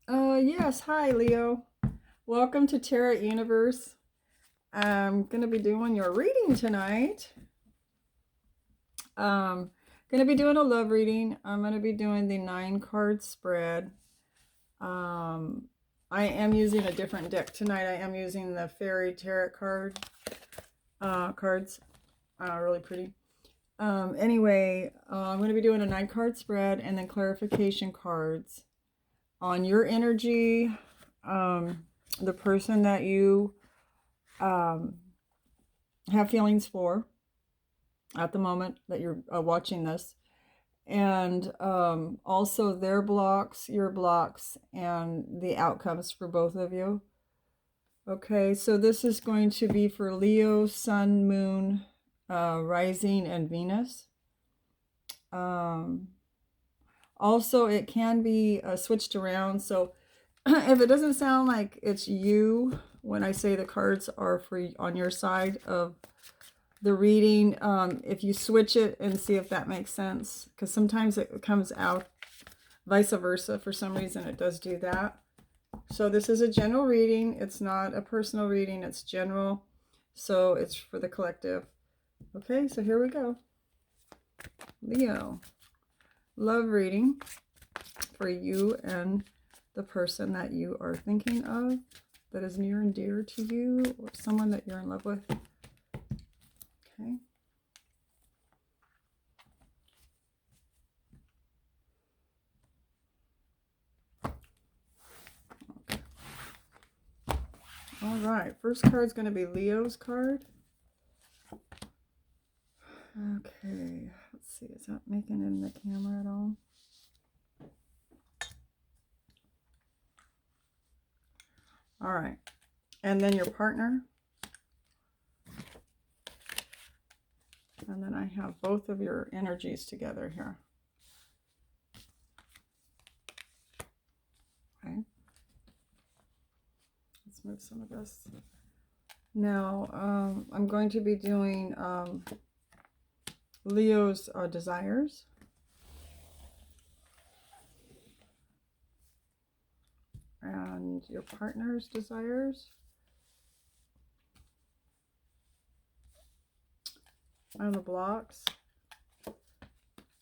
Yes. Hi, Leo. Welcome to Tarot Universe. I'm going to be doing your reading tonight. Um, going to be doing a love reading. I'm going to be doing the 9 card spread. I am using a different deck tonight. I am using the Fairy Tarot cards. Really pretty. Anyway, I'm going to be doing a 9 card spread and then clarification cards on your energy, the person that you have feelings for at the moment that you're watching this, and also their blocks, your blocks, and the outcomes for both of you. Okay, so this is going to be for Leo, Sun, Moon, Rising, and Venus. Also, it can be switched around. So if it doesn't sound like it's you when I say the cards are for on your side of the reading, if you switch it and see if that makes sense, because sometimes it comes out vice versa. For some reason it does do that. So this is a general reading. It's not a personal reading. It's general. So it's for the collective. Okay, so here we go. Leo, love reading for you and the person that you are thinking of that is near and dear to you, or someone that you're in love with. Okay. All right, first card is going to be Leo's card. Okay, let's see, is that making it in the camera at all? All right, and then your partner. And then I have both of your energies together here. Okay. Let's move some of this. Now, I'm going to be doing Leo's desires. And your partner's desires. And the blocks.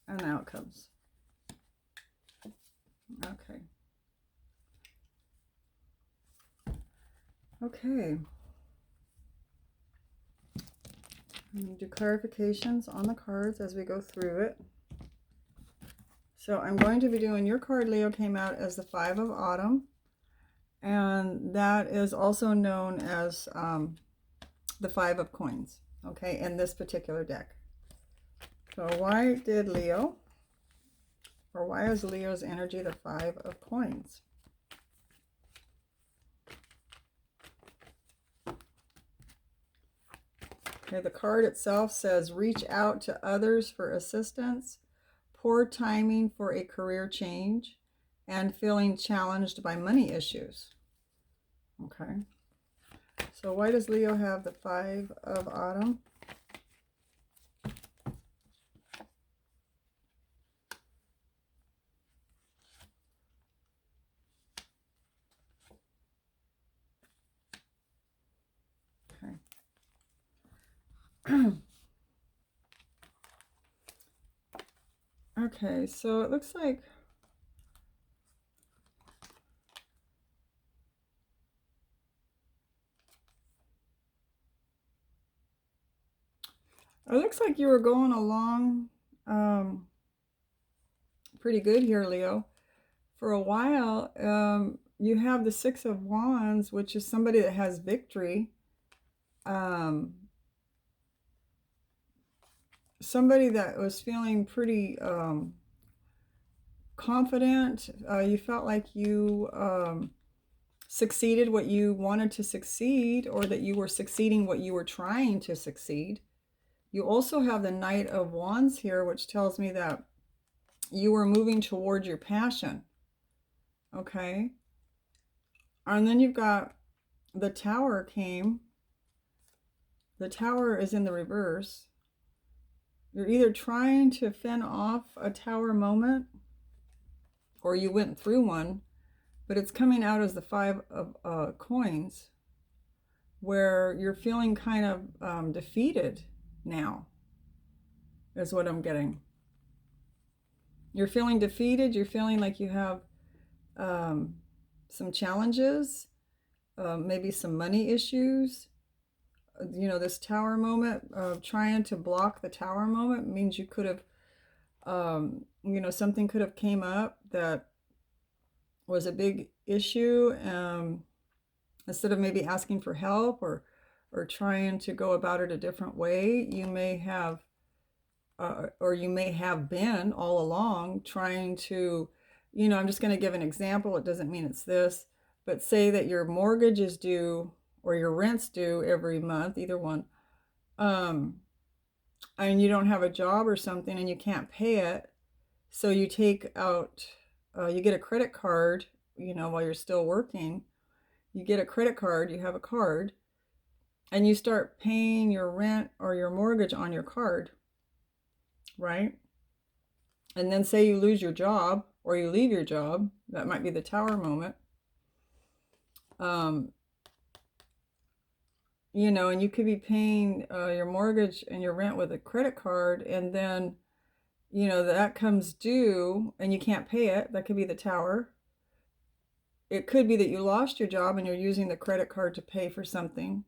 And the outcomes. Okay. Okay. I'm going to do clarifications on the cards as we go through it. So I'm going to be doing, your card, Leo, came out as the 5 of Autumn. And that is also known as the 5 of Coins, okay, in this particular deck. So why did Leo, or why is Leo's energy the 5 of Coins? Okay, the card itself says, reach out to others for assistance, poor timing for a career change, and feeling challenged by money issues. Okay. So why does Leo have the 5 of Autumn? Okay. Okay, so it looks like you were going along pretty good here, Leo. For a while, you have the 6 of Wands, which is somebody that has victory. Somebody that was feeling pretty confident. You felt like you succeeded what you wanted to succeed, or that you were succeeding what you were trying to succeed. You also have the Knight of Wands here, which tells me that you were moving towards your passion. Okay. And then you've got the Tower came. The Tower is in the reverse. You're either trying to fend off a Tower moment, or you went through one, but it's coming out as the Five of Coins, where you're feeling kind of defeated now, is what I'm getting. You're feeling defeated. You're feeling like you have some challenges, maybe some money issues. You know, this tower moment, trying to block the tower moment means you could have, you know, something could have came up that was a big issue. Instead of maybe asking for help or trying to go about it a different way, you may have, or you may have been all along trying to, you know, I'm just going to give an example. It doesn't mean it's this, but say that your mortgage is due or your rent's due every month, either one, and you don't have a job or something and you can't pay it. So you take out, you get a credit card, you know, while you're still working. You get a credit card, you have a card, and you start paying your rent or your mortgage on your card, right? And then say you lose your job or you leave your job, that might be the tower moment. You know, and you could be paying your mortgage and your rent with a credit card, and then, you know, that comes due and you can't pay it. That could be the tower. It could be that you lost your job and you're using the credit card to pay for something,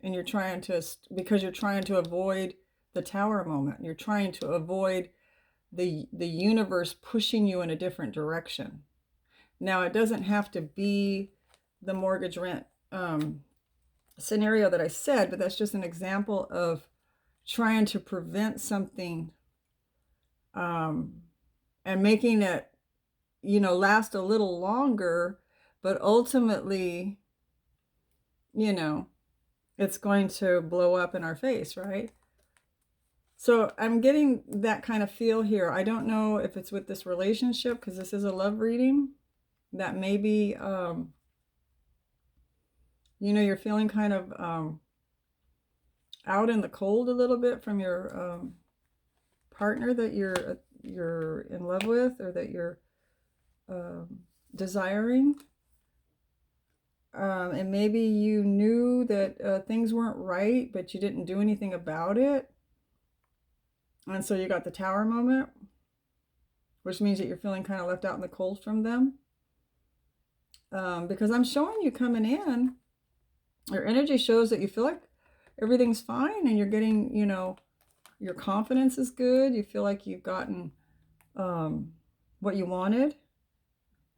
and you're trying to, because you're trying to avoid the tower moment. You're trying to avoid the universe pushing you in a different direction. Now, it doesn't have to be the mortgage rent scenario that I said, but that's just an example of trying to prevent something, and making it, you know, last a little longer, but ultimately, you know, it's going to blow up in our face, right? So I'm getting that kind of feel here. I don't know if it's with this relationship, because this is a love reading, that maybe, you know, you're feeling kind of out in the cold a little bit from your partner that you're in love with, or that you're desiring. And maybe you knew that things weren't right, but you didn't do anything about it. And so you got the tower moment, which means that you're feeling kind of left out in the cold from them. Because I'm showing you coming in, your energy shows that you feel like everything's fine, and you're getting, you know, your confidence is good. You feel like you've gotten what you wanted,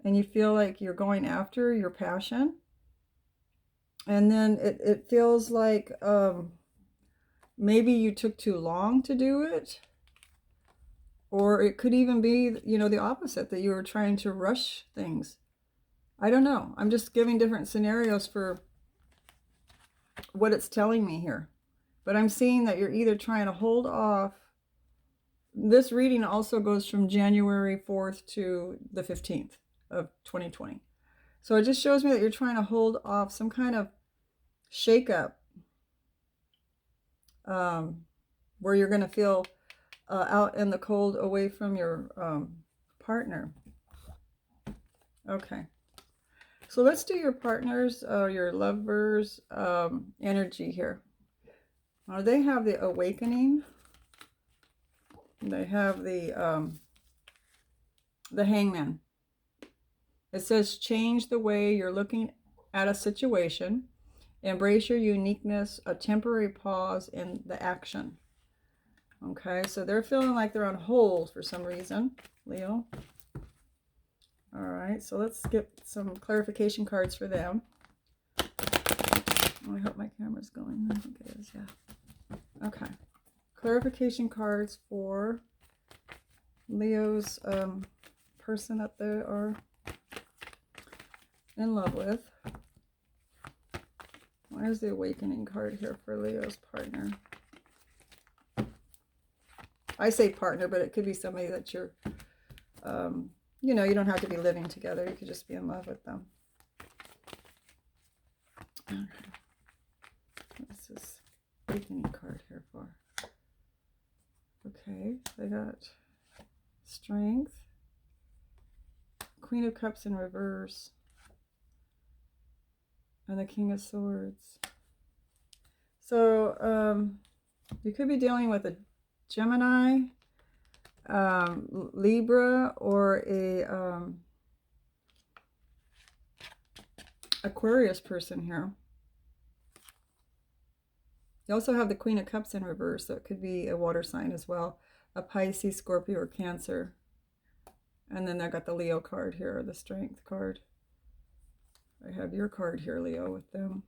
and you feel like you're going after your passion. And then it feels like maybe you took too long to do it. Or it could even be, you know, the opposite, that you were trying to rush things. I don't know. I'm just giving different scenarios for what it's telling me here. But I'm seeing that you're either trying to hold off. This reading also goes from January 4th to the 15th of 2020. So it just shows me that you're trying to hold off some kind of shakeup, where you're going to feel out in the cold, away from your partner. Okay. So let's do your partner's, your lover's energy here. They have the awakening. They have the hangman. It says, change the way you're looking at a situation. Embrace your uniqueness, a temporary pause in the action. Okay, so they're feeling like they're on hold for some reason, Leo. All right, so let's get some clarification cards for them. Oh, I hope my camera's going. I think it is, yeah. Okay. Clarification cards for Leo's person that they are in love with. Where's the awakening card here for Leo's partner? I say partner, but it could be somebody that you're, you know, you don't have to be living together. You could just be in love with them. Okay. What's this awakening card here for? Okay, they got strength, Queen of Cups in reverse, and the King of Swords. So you could be dealing with a Gemini, Libra, or a Aquarius person here. You also have the Queen of Cups in reverse, so it could be a water sign as well. A Pisces, Scorpio, or Cancer. And then I got the Leo card here, the Strength card. I have your card here, Leo, with them.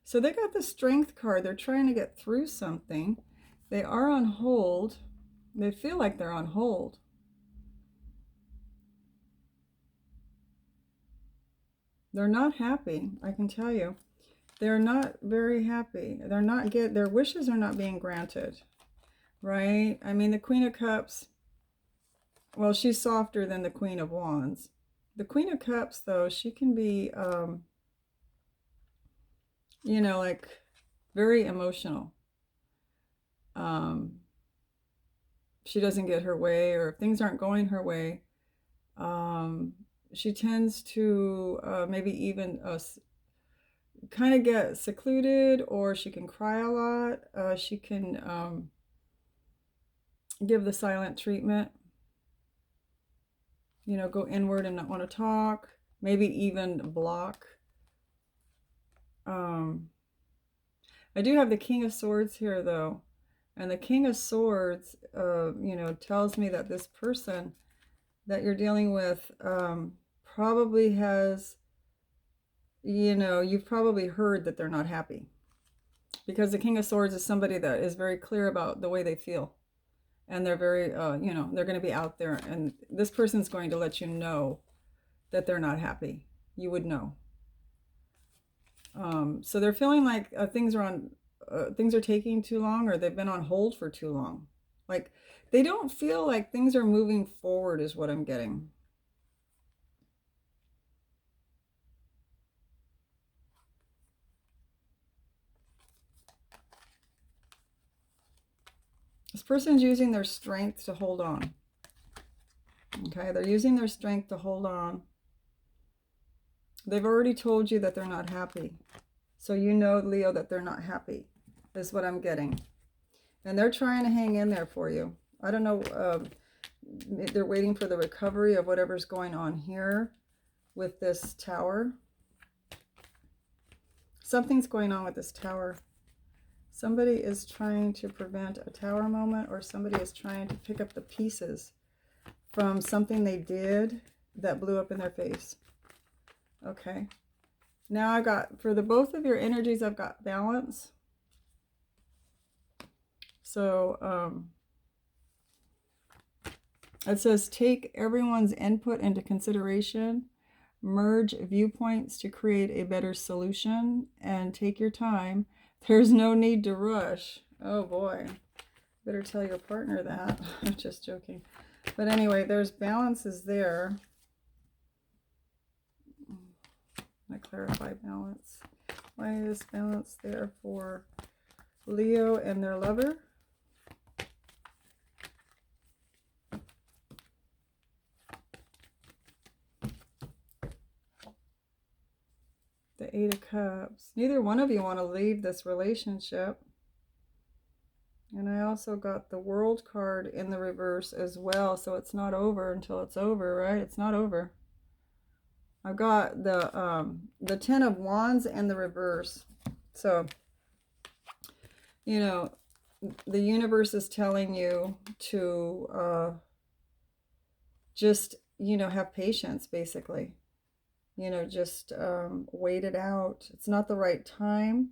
So they got the Strength card. They're trying to get through something. They are on hold. They feel like they're on hold. They're not happy, I can tell you. They're not very happy. They're not their wishes are not being granted, right? I mean, the Queen of Cups, well, she's softer than the Queen of Wands. The Queen of Cups, though, she can be, you know, like very emotional. She doesn't get her way, or if things aren't going her way, she tends to maybe even kind of get secluded, or she can cry a lot. She can give the silent treatment, you know, go inward and not want to talk, maybe even block. I do have the King of Swords here, though, and the King of Swords, you know, tells me that this person that you're dealing with probably has, you know, you've probably heard that they're not happy, because the King of Swords is somebody that is very clear about the way they feel, and they're very, you know, they're going to be out there, and this person's going to let you know that they're not happy. You would know. So they're feeling like things are taking too long, or they've been on hold for too long. Like they don't feel like things are moving forward, is what I'm getting. This person's using their strength to hold on. Okay, they're using their strength to hold on. They've already told you that they're not happy. So you know, Leo, that they're not happy, is what I'm getting. And they're trying to hang in there for you. I don't know, they're waiting for the recovery of whatever's going on here with this tower. Something's going on with this tower. Somebody is trying to prevent a tower moment, or somebody is trying to pick up the pieces from something they did that blew up in their face. Okay. Now I got, for the both of your energies, I've got balance. So it says take everyone's input into consideration, merge viewpoints to create a better solution, and take your time. There's no need to rush. Oh boy, better tell your partner that. I'm just joking. But anyway, there's balances there. I clarify balance. Why is balance there for Leo and their lover? The Eight of Cups. Neither one of you want to leave this relationship. And I also got the World card in the reverse as well. So it's not over until it's over, right? It's not over. I've got the Ten of Wands in the reverse. So, you know, the universe is telling you to just, you know, have patience, basically. You know, just wait it out. It's not the right time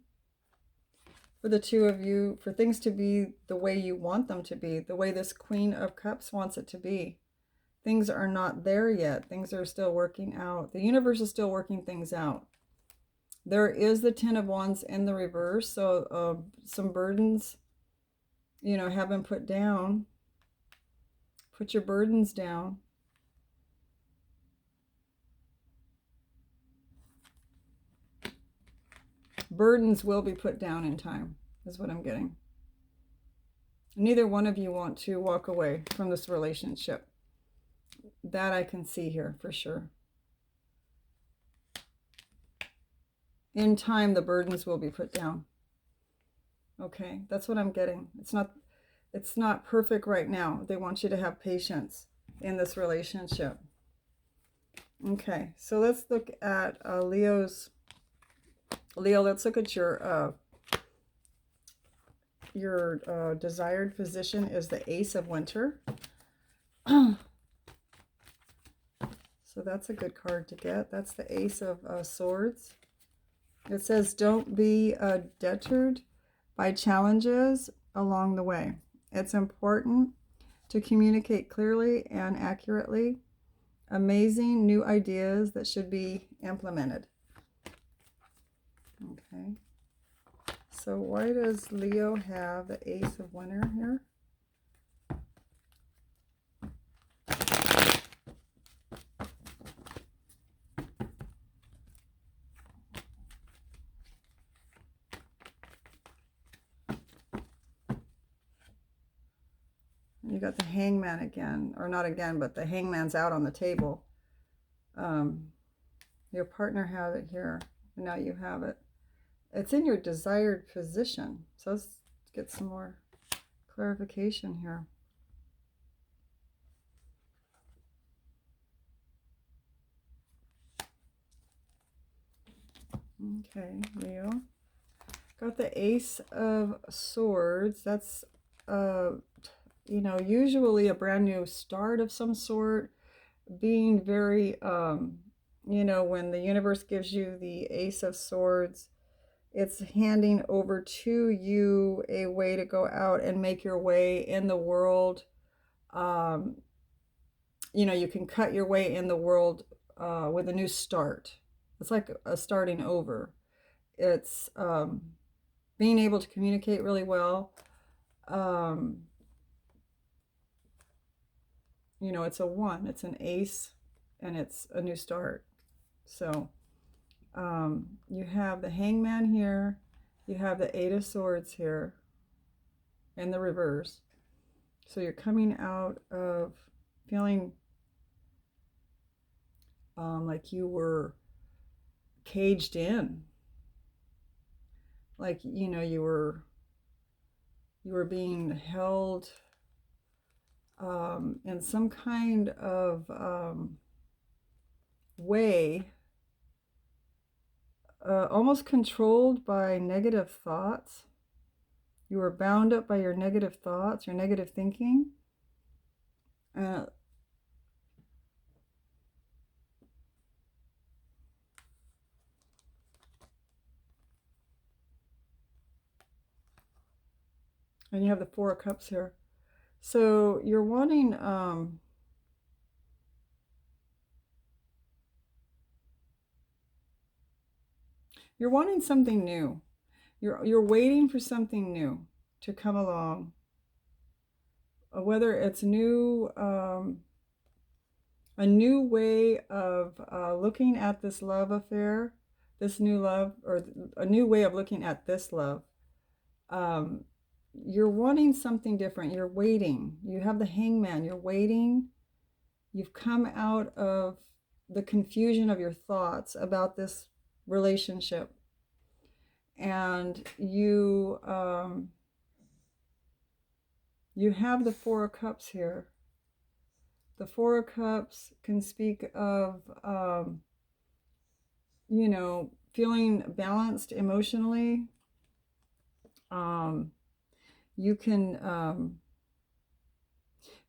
for the two of you, for things to be the way you want them to be, the way this Queen of Cups wants it to be. Things are not there yet. Things are still working out. The universe is still working things out. There is the Ten of Wands in the reverse. So some burdens, you know, have been put down. Put your burdens down. Burdens will be put down in time, is what I'm getting. Neither one of you want to walk away from this relationship. That I can see here for sure. in time, the burdens will be put down. Okay, that's what I'm getting. It's not perfect right now. They want you to have patience in this relationship. Okay, so let's look at Leo, let's look at your desired position is the Ace of Winter. So that's a good card to get. That's the Ace of Swords. It says, don't be deterred by challenges along the way. It's important to communicate clearly and accurately. Amazing new ideas that should be implemented. Okay. So why does Leo have the Ace of Winter here? You got the Hangman again, or not again, but the Hangman's out on the table. Your partner had it here, and now you have it. It's in your desired position. So let's get some more clarification here. Okay, Leo. Got the Ace of Swords. That's, you know, usually a brand new start of some sort. Being very, you know, when the universe gives you the Ace of Swords, it's handing over to you a way to go out and make your way in the world. You know, you can cut your way in the world with a new start. It's like a starting over. It's being able to communicate really well. You know, it's a 1, it's an ace, and it's a new start. So you have the Hangman here, you have the 8 of Swords here, in the reverse. So you're coming out of feeling like you were caged in. Like, you know, you were being held in some kind of way, almost controlled by negative thoughts. You were bound up by your negative thoughts, your negative thinking. And you have the 4 of Cups here. So you're wanting something new. You're waiting for something new to come along. Whether it's new, a new way of looking at this love affair, this new love, or a new way of looking at this love. You're wanting something different. You're waiting. You have the Hangman. You're waiting. You've come out of the confusion of your thoughts about this relationship. And you have the 4 of Cups here. The 4 of Cups can speak of, you know, feeling balanced emotionally. You can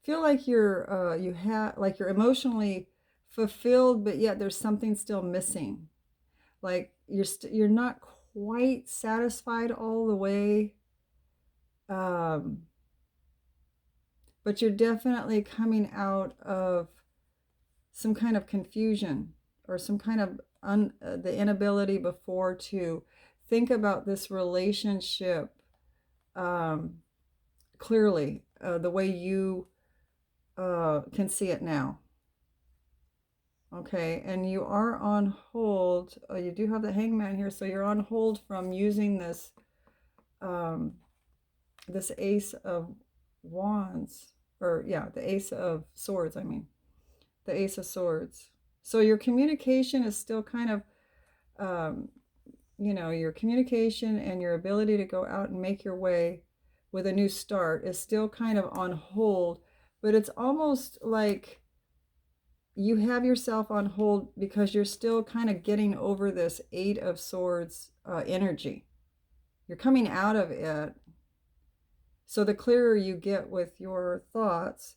feel like you're you're emotionally fulfilled, but yet there's something still missing. Like you're not quite satisfied all the way. But you're definitely coming out of some kind of confusion or some kind of the inability before to think about this relationship clearly, the way you can see it now. Okay, and you are on hold. You do have the Hangman here, so you're on hold from using this this Ace of Wands, or yeah, the Ace of Swords, I mean. The Ace of Swords. So your communication is still kind of you know, your communication and your ability to go out and make your way with a new start is still kind of on hold, but it's almost like you have yourself on hold because you're still kind of getting over this Eight of Swords energy. You're coming out of it. So the clearer you get with your thoughts,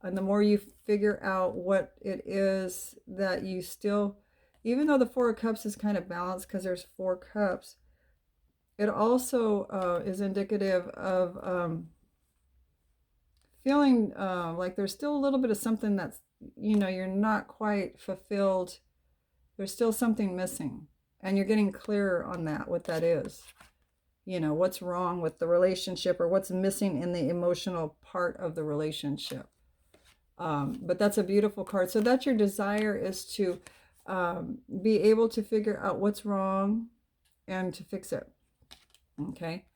and the more you figure out what it is that you still, even though the Four of Cups is kind of balanced because there's 4 cups, it also is indicative of feeling like there's still a little bit of something that's, you know, you're not quite fulfilled. There's still something missing, and you're getting clearer on that, what that is. You know, what's wrong with the relationship or what's missing in the emotional part of the relationship. But that's a beautiful card. So that's your desire, is to be able to figure out what's wrong and to fix it. Okay.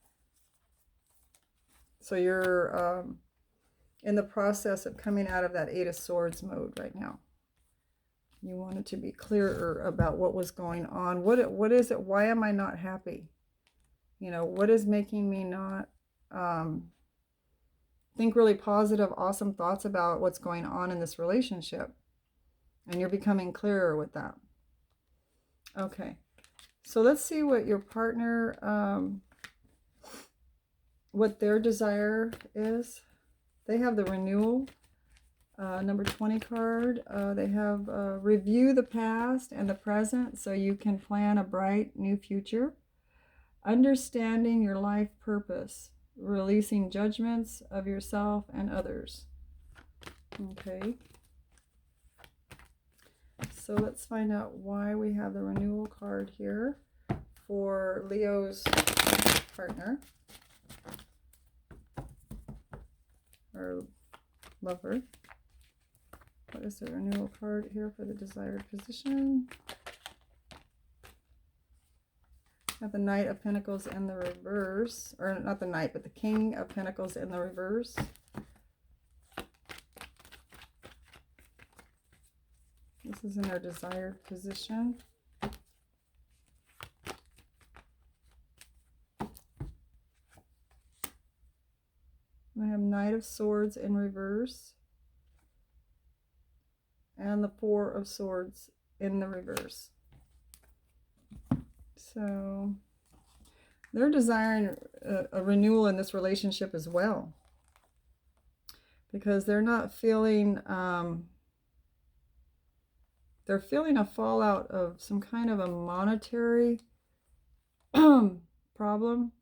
So you're in the process of coming out of that Eight of Swords mode right now. You wanted to be clearer about what was going on. What is it? Why am I not happy? You know, what is making me not think really positive, awesome thoughts about what's going on in this relationship? And you're becoming clearer with that. Okay. So let's see what your partner, what their desire is. They have the renewal, number 20 card. They have review the past and the present so you can plan a bright new future. Understanding your life purpose. Releasing judgments of yourself and others. Okay. So let's find out why we have the renewal card here for Leo's partner or lover. What is the renewal card here for the desired position? Have the Knight of Pentacles in the reverse, or not the Knight, but the King of Pentacles in the reverse. This is in their desired position. I have Knight of Swords in reverse and the Four of Swords in the reverse. So they're desiring a renewal in this relationship as well, because they're not feeling, they're feeling a fallout of some kind of a monetary problem.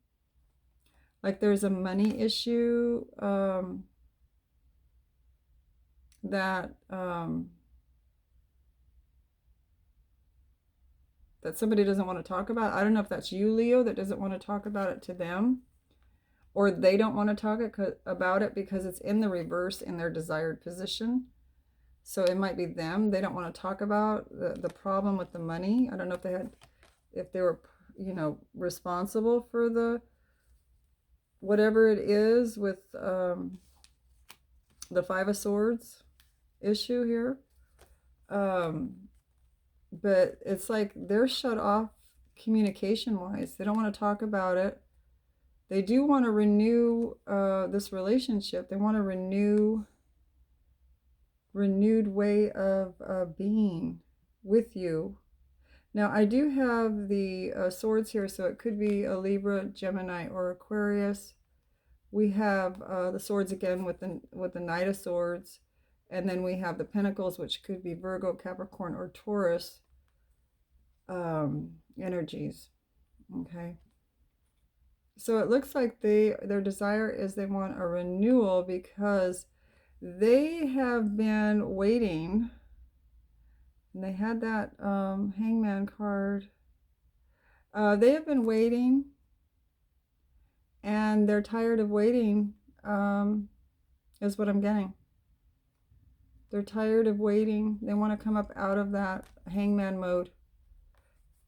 Like there's a money issue that that somebody doesn't want to talk about. I don't know if that's you, Leo, that doesn't want to talk about it to them, or they don't want to talk about it because it's in the reverse in their desired position. So it might be them. They don't want to talk about the problem with the money. I don't know if they were, you know, responsible for the whatever it is with the Five of Swords issue here. But it's like they're shut off communication-wise. They don't want to talk about it. They do want to renew this relationship. They want a renewed way of being with you. Now, I do have the swords here, so it could be a Libra, Gemini, or Aquarius. We have the swords again with the Knight of Swords, and then we have the Pentacles, which could be Virgo, Capricorn, or Taurus energies. Okay. So it looks like their desire is they want a renewal because they have been waiting. And they had that Hangman card. They have been waiting, and they're tired of waiting, is what I'm getting. They're tired of waiting. They want to come up out of that Hangman mode.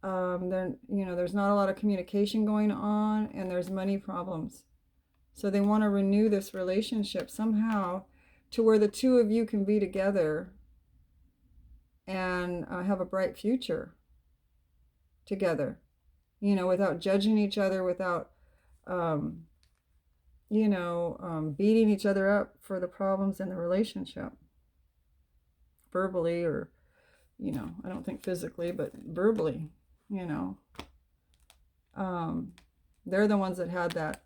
There's not a lot of communication going on, and there's money problems. So they want to renew this relationship somehow to where the two of you can be together and have a bright future together. you know, without judging each other, without, beating each other up for the problems in the relationship, verbally or, I don't think physically, but verbally, you know. They're the ones that had that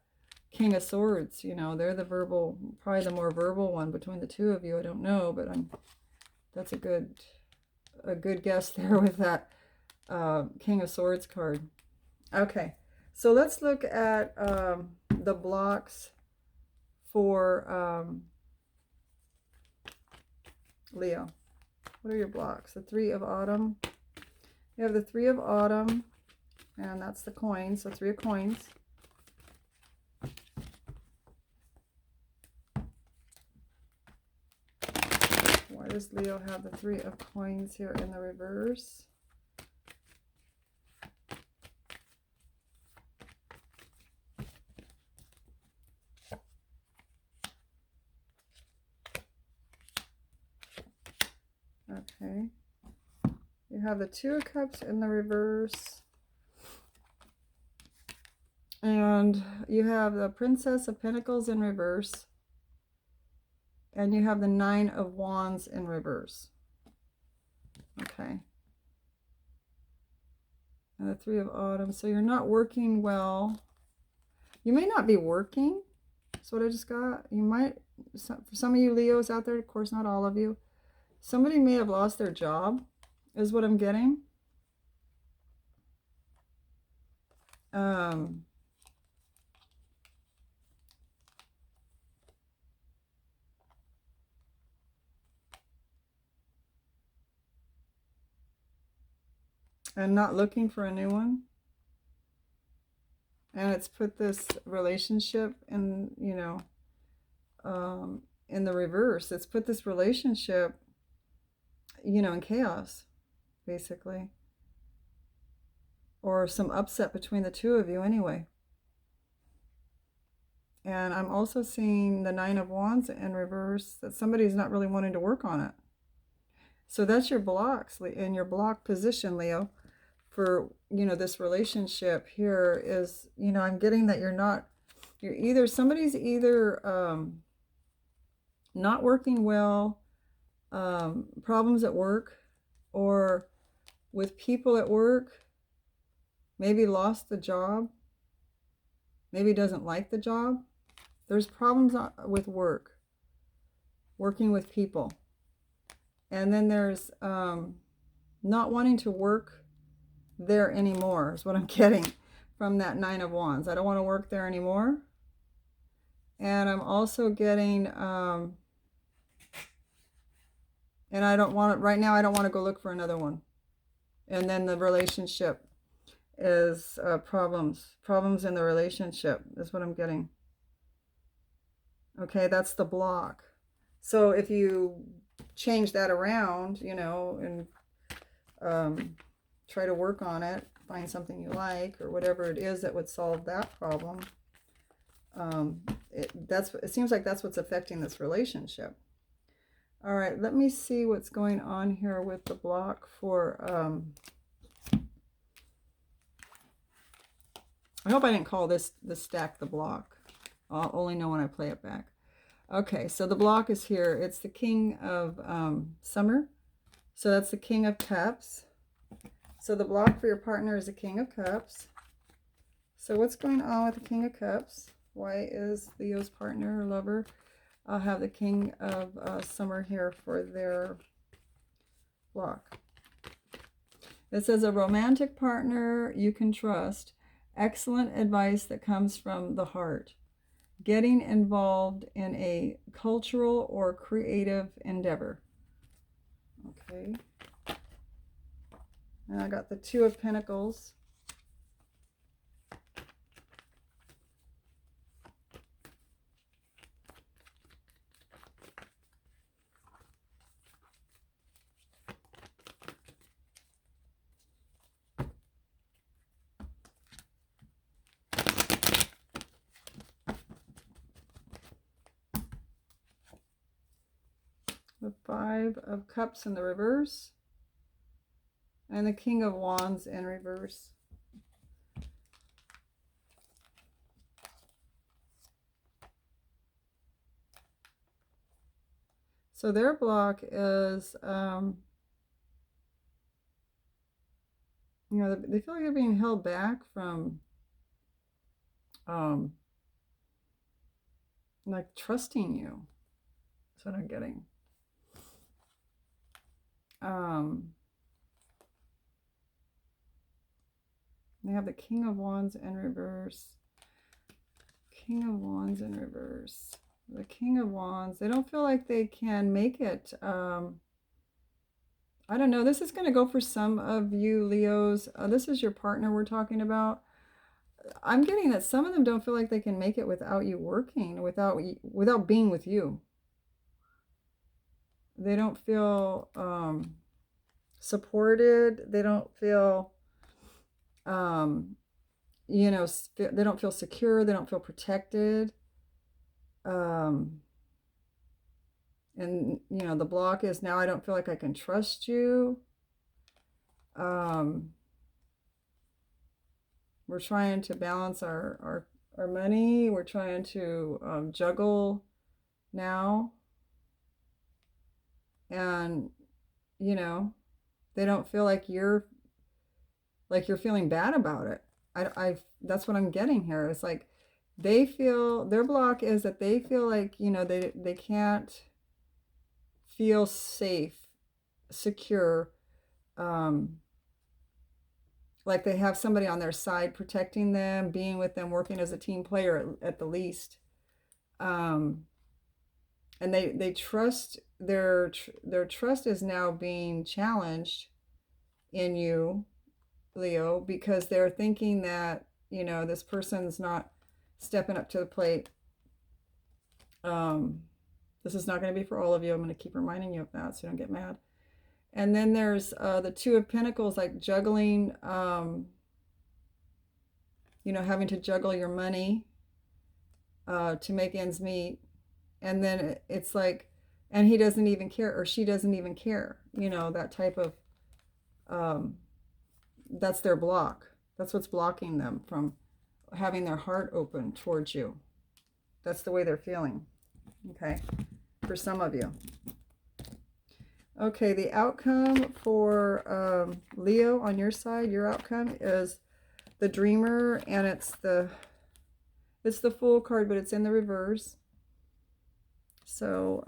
King of Swords, they're the verbal, probably the more verbal one between the two of you. I don't know, but that's a good guess there with that King of Swords card. Okay, so let's look at the blocks for Leo. What are your blocks? The Three of Autumn. You have the Three of Autumn, and that's the coins, so 3 of coins. Why does Leo have the 3 of coins here in the reverse? Okay. You have the 2 of Cups in the reverse. And you have the Princess of Pentacles in reverse. And you have the 9 of Wands in reverse. Okay. And the 3 of Autumn. So you're not working well. You may not be working. That's what I just got. You might, for some of you Leos out there, of course not all of you, somebody may have lost their job, is what I'm getting. And not looking for a new one. And it's put this relationship in, in the reverse. It's put this relationship, in chaos, basically. Or some upset between the two of you anyway. And I'm also seeing the 9 of Wands in reverse, that somebody's not really wanting to work on it. So that's your blocks, in your block position, Leo, for, this relationship here is, I'm getting that somebody's either not working well, problems at work, or with people at work, maybe lost the job, maybe doesn't like the job. There's problems with work, working with people. And then there's not wanting to work there anymore is what I'm getting from that 9 of Wands. I don't want to work there anymore. And I'm also getting, and I don't want it, right now I don't want to go look for another one. And then the relationship is problems in the relationship is what I'm getting. Okay, that's the block. So if you change that around, and try to work on it, find something you like, or whatever it is that would solve that problem, it seems like that's what's affecting this relationship. All right, let me see what's going on here with the block for I hope I didn't call this stack the block. I'll only know when I play it back. Okay, so the block is here. It's the King of Summer. So that's the King of Cups. So the block for your partner is the King of Cups. So what's going on with the King of Cups? Why is Leo's partner or lover? I'll have the King of Summer here for their block. It says a romantic partner you can trust. Excellent advice that comes from the heart. Getting involved in a cultural or creative endeavor. Okay. And I got the 2 of Pentacles. The 5 of Cups in the reverse. And the King of Wands in reverse. So their block is, you know, they feel like they're being held back from, um, like trusting you. That's what I'm getting. They have the King of Wands in reverse. King of Wands in reverse. The King of Wands. They don't feel like they can make it. I don't know. This is going to go for some of you, Leos. This is your partner we're talking about. I'm getting that some of them don't feel like they can make it without you working, without being with you. They don't feel supported. They don't feel, you know, they don't feel secure. They don't feel protected. And, you know, the block is now I don't feel like I can trust you. We're trying to balance our money. We're trying to juggle now. And, you know, they don't feel like you're feeling bad about it. That's what I'm getting here. It's like they feel, their block is that they feel like, you know, they can't feel safe, secure, like they have somebody on their side protecting them, being with them, working as a team player at the least. And they trust, their trust is now being challenged in you, Leo, because they're thinking that, you know, this person's not stepping up to the plate. This is not going to be for all of you. I'm going to keep reminding you of that so you don't get mad. And then there's the Two of Pentacles, like juggling, you know, having to juggle your money to make ends meet. And then it's like, and he doesn't even care, or she doesn't even care, you know, that type of, that's their block. That's what's blocking them from having their heart open towards you. That's the way they're feeling. Okay. For some of you. Okay. The outcome for Leo on your side, your outcome is the Dreamer, and it's the Fool card, but it's in the reverse. So,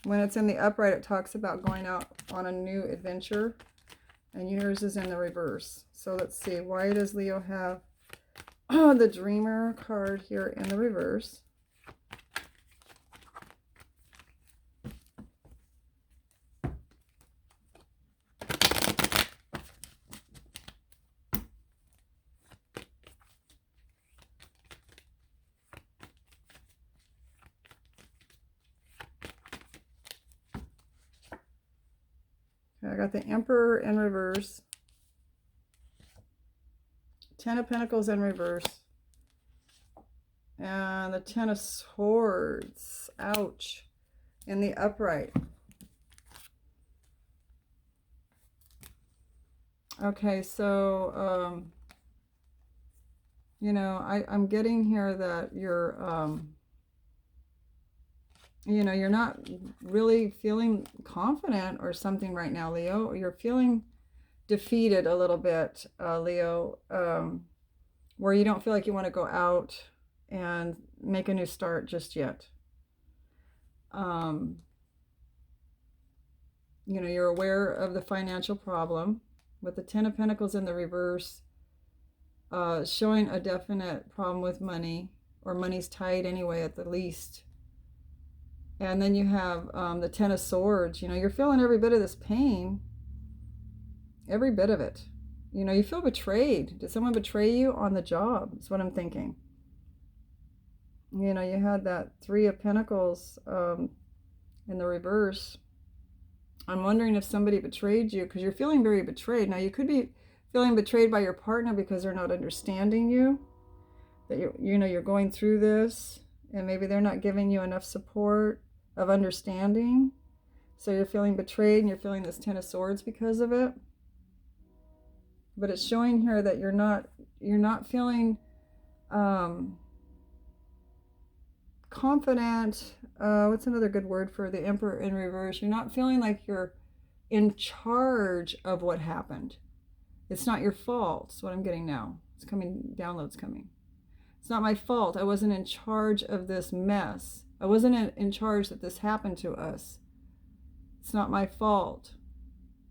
when it's in the upright, it talks about going out on a new adventure, and yours is in the reverse. So let's see, why does Leo have the Dreamer card here in the reverse? I got the Emperor in reverse, Ten of Pentacles in reverse, and the Ten of Swords, ouch, in the upright. Okay, so, you know, I'm getting here that you're, you know, you're not really feeling confident or something right now, Leo. You're feeling defeated a little bit, Leo, where you don't feel like you want to go out and make a new start just yet. You know, you're aware of the financial problem with the Ten of Pentacles in the reverse, showing a definite problem with money, or money's tight anyway at the least. And then you have the Ten of Swords. You know, you're feeling every bit of this pain. Every bit of it. You know, you feel betrayed. Did someone betray you on the job? That's what I'm thinking. You know, you had that Three of Pentacles in the reverse. I'm wondering if somebody betrayed you, because you're feeling very betrayed. Now, you could be feeling betrayed by your partner because they're not understanding you. That you know, you're going through this, and maybe they're not giving you enough support of understanding. So you're feeling betrayed, and you're feeling this Ten of Swords because of it. But it's showing here that you're not feeling confident. What's another good word for the Emperor in reverse? You're not feeling like you're in charge of what happened. It's not your fault. That's what I'm getting now. It's coming, downloads coming. It's not my fault. I wasn't in charge of this mess. I wasn't in charge that this happened to us. It's not my fault.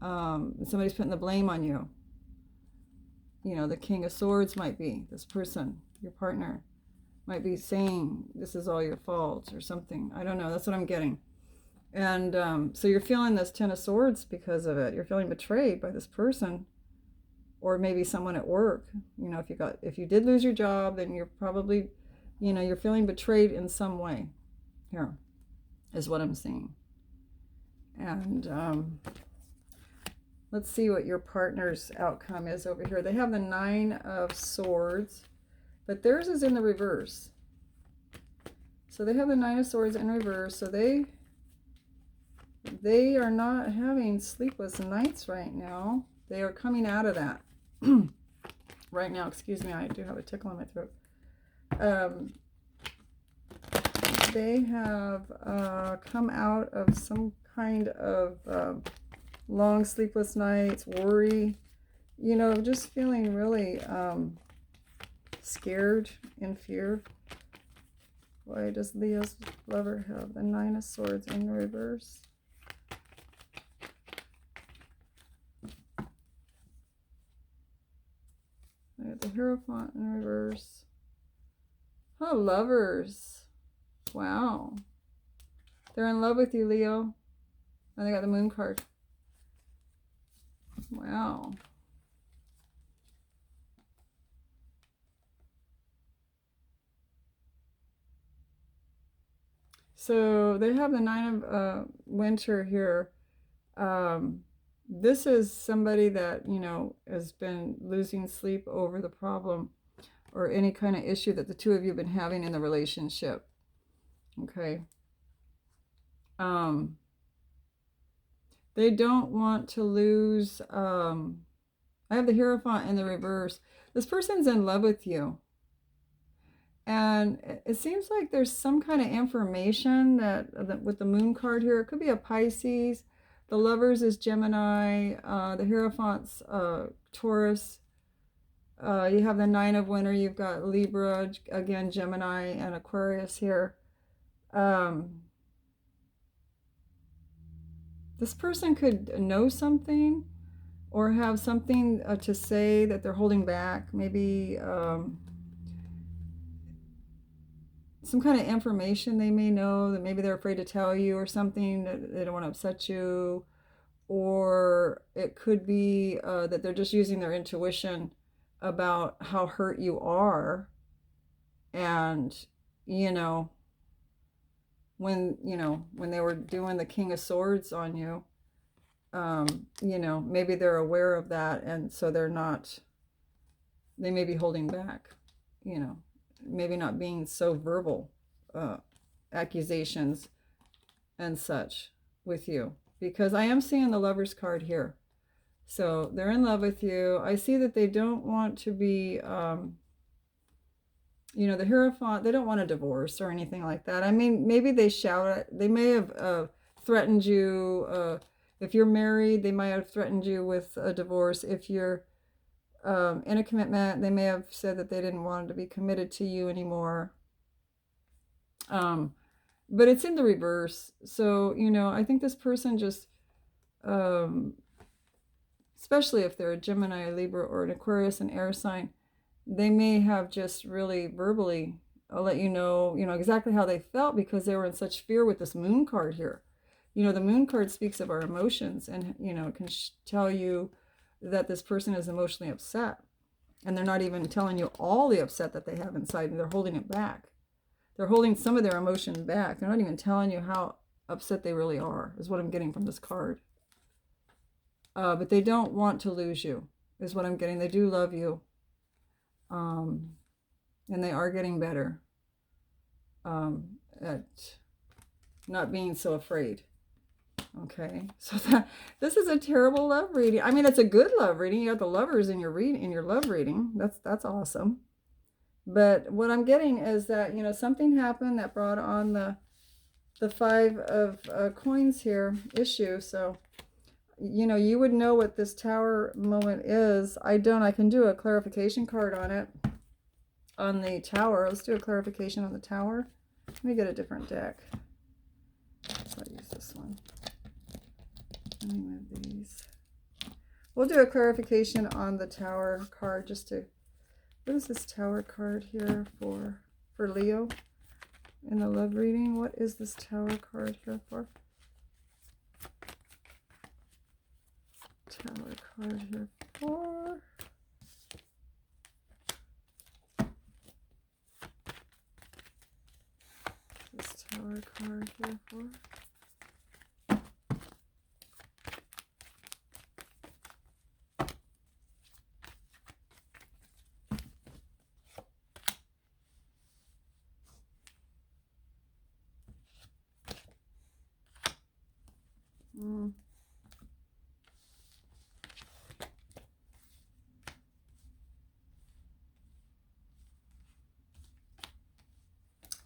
Somebody's putting the blame on you. You know, the King of Swords might be this person, your partner, might be saying this is all your fault or something. I don't know. That's what I'm getting. And so you're feeling this Ten of Swords because of it. You're feeling betrayed by this person. Or maybe someone at work. You know, if you did lose your job, then you're probably, you know, you're feeling betrayed in some way. Here is what I'm seeing. And let's see what your partner's outcome is over here. They have the Nine of Swords, but theirs is in the reverse. So they have the Nine of Swords in reverse. So they are not having sleepless nights right now. They are coming out of that. Right now, excuse me, I do have a tickle in my throat. They have come out of some kind of long sleepless nights, worry, you know, just feeling really scared, in fear. Why does Leo's lover have the Nine of Swords in reverse? I got the Hierophant in reverse. Oh, Lovers. Wow. They're in love with you, Leo. And they got the Moon card. Wow. So they have the Nine of Winter here. This is somebody that, you know, has been losing sleep over the problem or any kind of issue that the two of you have been having in the relationship. Okay. They don't want to lose. I have the Hierophant in the reverse. This person's in love with you. And it seems like there's some kind of information that with the Moon card here, it could be a Pisces. The Lovers is Gemini. The Hierophant's Taurus. You have the Nine of Winter. You've got Libra, again, Gemini, and Aquarius here. This person could know something or have something to say that they're holding back. Maybe some kind of information they may know that maybe they're afraid to tell you or something, that they don't want to upset you. Or it could be that they're just using their intuition about how hurt you are. And, you know, when they were doing the King of Swords on you, you know, maybe they're aware of that. And so they may be holding back, you know, maybe not being so verbal, accusations and such with you, because I am seeing the Lovers card here. So they're in love with you. I see that they don't want to be, you know, the Hierophant, they don't want a divorce or anything like that. I mean, maybe they shout it. They may have threatened you. If you're married, they might have threatened you with a divorce. If you're in a commitment, they may have said that they didn't want to be committed to you anymore. But it's in the reverse. So, you know, I think this person just, especially if they're a Gemini, a Libra, or an Aquarius, an air sign, they may have just really verbally let you know exactly how they felt, because they were in such fear with this Moon card here. You know, the Moon card speaks of our emotions, and, you know, it can tell you that this person is emotionally upset, and they're not even telling you all the upset that they have inside, and they're holding it back. They're holding some of their emotion back. They're not even telling you how upset they really are, is what I'm getting from this card. But they don't want to lose you, is what I'm getting. They do love you. And they are getting better at not being so afraid. Okay, so this is a terrible love reading. I mean, it's a good love reading. You got the Lovers in your love reading. That's awesome. But what I'm getting is that, you know, something happened that brought on the Five of Coins here issue. So, you know, you would know what this Tower moment is. I don't. I can do a clarification card on it, on the Tower. Let's do a clarification on the Tower. Let me get a different deck. So I'll use this one. Let me move these. We'll do a clarification on the Tower card just to, what is this Tower card here for Leo in the love reading? What is this Tower card here for? Tower card here for... This Tower card here for...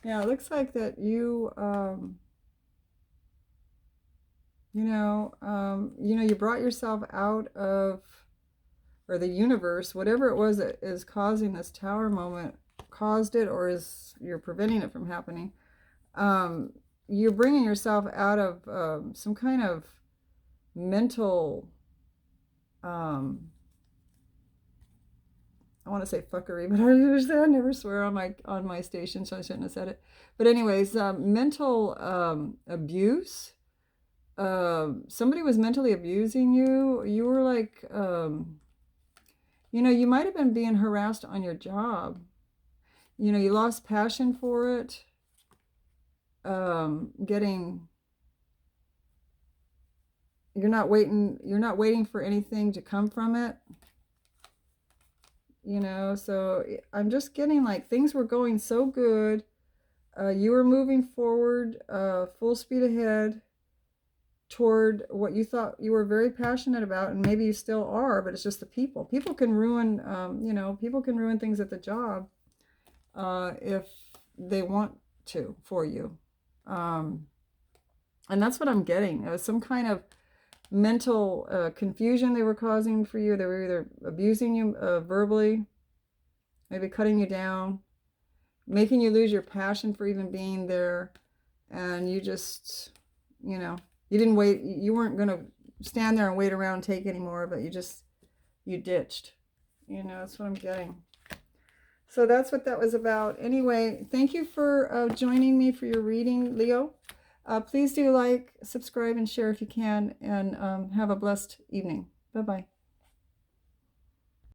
Yeah, it looks like that you, you brought yourself out of, or the universe, whatever it was that is causing this Tower moment, caused it, or you're preventing it from happening. You're bringing yourself out of some kind of mental, I want to say fuckery, but I never swear on my station, so I shouldn't have said it. But anyways, mental abuse. Somebody was mentally abusing you. You were like, you might have been being harassed on your job. You lost passion for it. You're not waiting for anything to come from it. So I'm just getting like things were going so good. You were moving forward, full speed ahead toward what you thought you were very passionate about, and maybe you still are, but it's just the people. People can ruin, people can ruin things at the job if they want to for you. And that's what I'm getting. It was some kind of mental confusion they were causing for you. They were either abusing you verbally, maybe cutting you down, making you lose your passion for even being there. And you just, you didn't wait. You weren't going to stand there and wait around and take anymore, but you ditched. That's what I'm getting. So that's what that was about. Anyway, thank you for joining me for your reading, Leo. Please do like, subscribe, and share if you can, and have a blessed evening. Bye-bye.